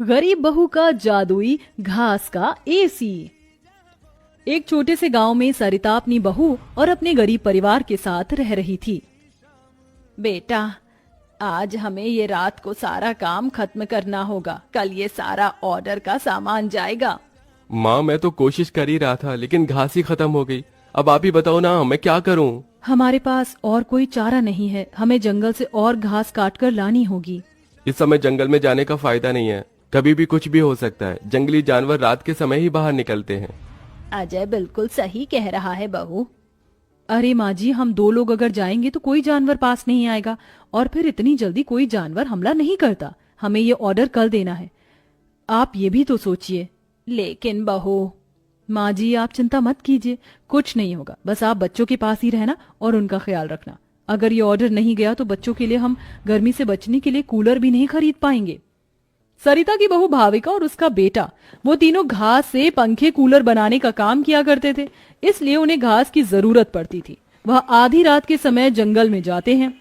गरीब बहू का जादुई घास का एसी। एक छोटे से गांव में सरिता अपनी बहू और अपने गरीब परिवार के साथ रह रही थी। बेटा, आज हमें ये रात को सारा काम खत्म करना होगा, कल ये सारा ऑर्डर का सामान जाएगा। माँ, मैं तो कोशिश कर ही रहा था लेकिन घास ही खत्म हो गई। अब आप ही बताओ ना, मैं क्या करूँ? हमारे पास और कोई चारा नहीं है, हमें जंगल से और घास काट कर लानी होगी। इस समय जंगल में जाने का फायदा नहीं है, कभी भी कुछ भी हो सकता है। जंगली जानवर रात के समय ही बाहर निकलते हैं। अजय बिल्कुल सही कह रहा है बहू। अरे माँ जी, हम 2 लोग अगर जाएंगे तो कोई जानवर पास नहीं आएगा, और फिर इतनी जल्दी कोई जानवर हमला नहीं करता। हमें ये ऑर्डर कल देना है, आप ये भी तो सोचिए। लेकिन बहू। माँ जी, आप चिंता मत कीजिए, कुछ नहीं होगा। बस आप बच्चों के पास ही रहना और उनका ख्याल रखना। अगर ये ऑर्डर नहीं गया तो बच्चों के लिए हम गर्मी से बचने के लिए कूलर भी नहीं खरीद पाएंगे। सरिता की बहू भाविका और उसका बेटा, वो तीनों घास से पंखे कूलर बनाने का काम किया करते थे, इसलिए उन्हें घास की जरूरत पड़ती थी। वह आधी रात के समय जंगल में जाते हैं।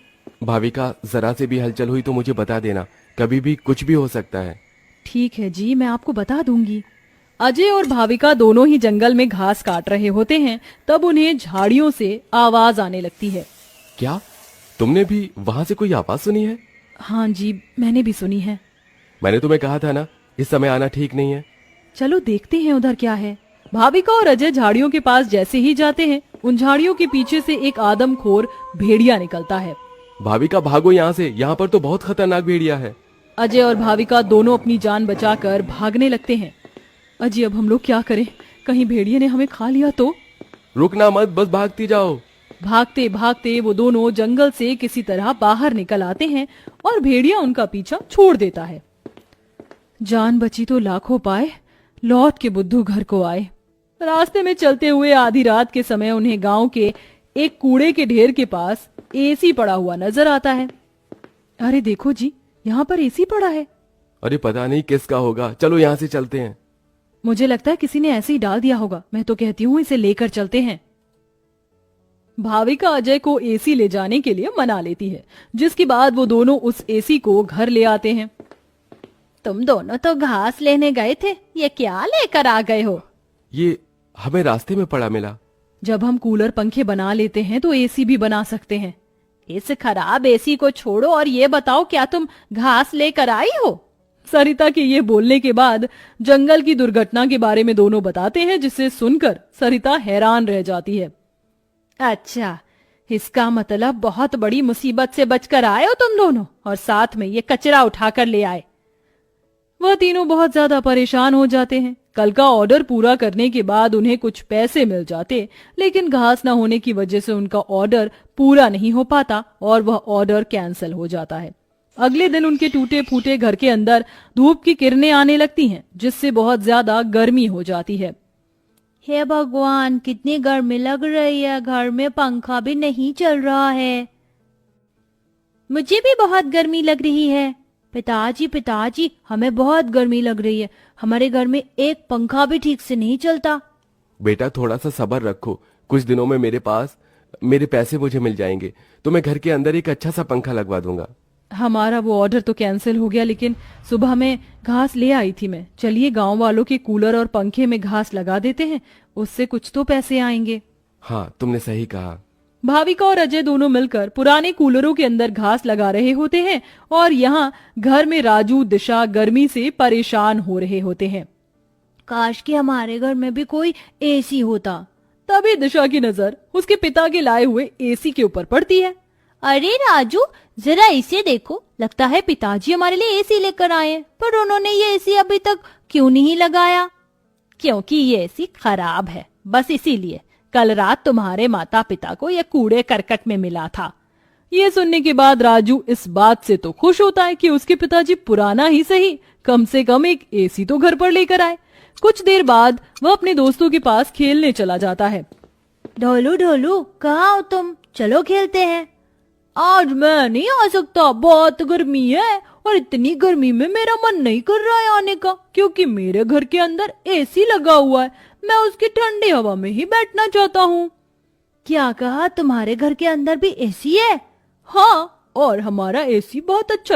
भाविका, जरा से भी हलचल हुई तो मुझे बता देना, कभी भी कुछ भी हो सकता है। ठीक है जी, मैं आपको बता दूंगी। अजय और भाविका दोनों ही जंगल में घास काट रहे होते हैं, तब उन्हें झाड़ियों से आवाज आने लगती है। क्या तुमने भी वहां से कोई आवाज सुनी है? हाँ जी, मैंने भी सुनी है। मैंने तुम्हें कहा था ना, इस समय आना ठीक नहीं है। चलो देखते हैं उधर क्या है। भाविका और अजय झाड़ियों के पास जैसे ही जाते हैं, उन झाड़ियों के पीछे से एक आदमखोर भेड़िया निकलता है। भाविका, भागो यहाँ से, यहाँ पर तो बहुत खतरनाक भेड़िया है। अजय और भाविका दोनों अपनी जान बचाकर भागने लगते हैं। अजय, अब हम लोग क्या करें? कहीं भेड़िए ने हमें खा लिया तो? रुकना मत, बस भागती जाओ। भागते भागते वो दोनों जंगल से किसी तरह बाहर निकल आते हैं और भेड़िया उनका पीछा छोड़ देता है। जान बची तो लाखों पाए, लौट के बुद्धू घर को आए। रास्ते में चलते हुए आधी रात के समय उन्हें गांव के एक कूड़े के ढेर के पास एसी पड़ा हुआ नजर आता है। अरे देखो जी, यहाँ पर एसी पड़ा है। अरे पता नहीं किसका होगा, चलो यहाँ से चलते हैं। मुझे लगता है किसी ने ऐसे ही डाल दिया होगा। मैं तो कहती हूँ इसे लेकर चलते हैं। भाविका अजय को एसी ले जाने के लिए मना लेती है, जिसके बाद वो दोनों उस एसी को घर ले आते हैं। तुम दोनों तो घास लेने गए थे, ये क्या लेकर आ गए हो? ये हमें रास्ते में पड़ा मिला। जब हम कूलर पंखे बना लेते हैं तो एसी भी बना सकते हैं। इस खराब एसी को छोड़ो और ये बताओ, क्या तुम घास लेकर आई हो? सरिता के ये बोलने के बाद जंगल की दुर्घटना के बारे में दोनों बताते हैं, जिसे सुनकर सरिता हैरान रह जाती है। अच्छा, इसका मतलब बहुत बड़ी मुसीबत से बचकर आए हो तुम दोनों, और साथ में ये कचरा उठाकर ले आए। वह तीनों बहुत ज्यादा परेशान हो जाते हैं। कल का ऑर्डर पूरा करने के बाद उन्हें कुछ पैसे मिल जाते, लेकिन घास न होने की वजह से उनका ऑर्डर पूरा नहीं हो पाता और वह ऑर्डर कैंसिल हो जाता है। अगले दिन उनके टूटे फूटे घर के अंदर धूप की किरणें आने लगती हैं, जिससे बहुत ज्यादा गर्मी हो जाती है। हे भगवान, कितनी गर्मी लग रही है, घर में पंखा भी नहीं चल रहा है। मुझे भी बहुत गर्मी लग रही है। पिताजी पिताजी, हमें बहुत गर्मी लग रही है, हमारे घर में एक पंखा भी ठीक से नहीं चलता। बेटा, थोड़ा सा सब्र रखो, कुछ दिनों में मेरे पैसे मुझे मिल जाएंगे तो मैं घर के अंदर एक अच्छा सा पंखा लगवा दूंगा। हमारा वो ऑर्डर तो कैंसिल हो गया, लेकिन सुबह में घास ले आई थी मैं। चलिए गांव वालों के कूलर और पंखे में घास लगा देते हैं, उससे कुछ तो पैसे आएंगे। हाँ, तुमने सही कहा। भाविका और अजय दोनों मिलकर पुराने कूलरों के अंदर घास लगा रहे होते हैं और यहाँ घर में राजू दिशा गर्मी से परेशान हो रहे होते हैं। काश कि हमारे घर में भी कोई एसी होता। तभी दिशा की नजर उसके पिता के लाए हुए एसी के ऊपर पड़ती है। अरे राजू, जरा इसे देखो, लगता है पिताजी हमारे लिए एसी लेकर आए हैं, पर उन्होंने ये एसी अभी तक क्यों नहीं लगाया? क्योंकि ये एसी खराब है, बस इसीलिए। कल रात तुम्हारे माता पिता को यह कूड़े करकट में मिला था। ये सुनने के बाद राजू इस बात से तो खुश होता है कि उसके पिताजी पुराना ही सही, कम से कम एक एसी तो घर पर लेकर आए। कुछ देर बाद वह अपने दोस्तों के पास खेलने चला जाता है। ढोलू ढोलू, कहाँ हो तुम? चलो खेलते हैं। आज मैं नहीं आ सकता, बहुत गर्मी है, और इतनी गर्मी में मेरा मन नहीं कर रहा है आने का, क्योंकि मेरे घर के अंदर एसी लगा हुआ है। मैं उसकी ठंडी हवा में ही बैठना चाहता हूँ। क्या कहा? तुम्हारे घर के अंदर भी एसी है? हाँ, और हमारा एसी बहुत अच्छा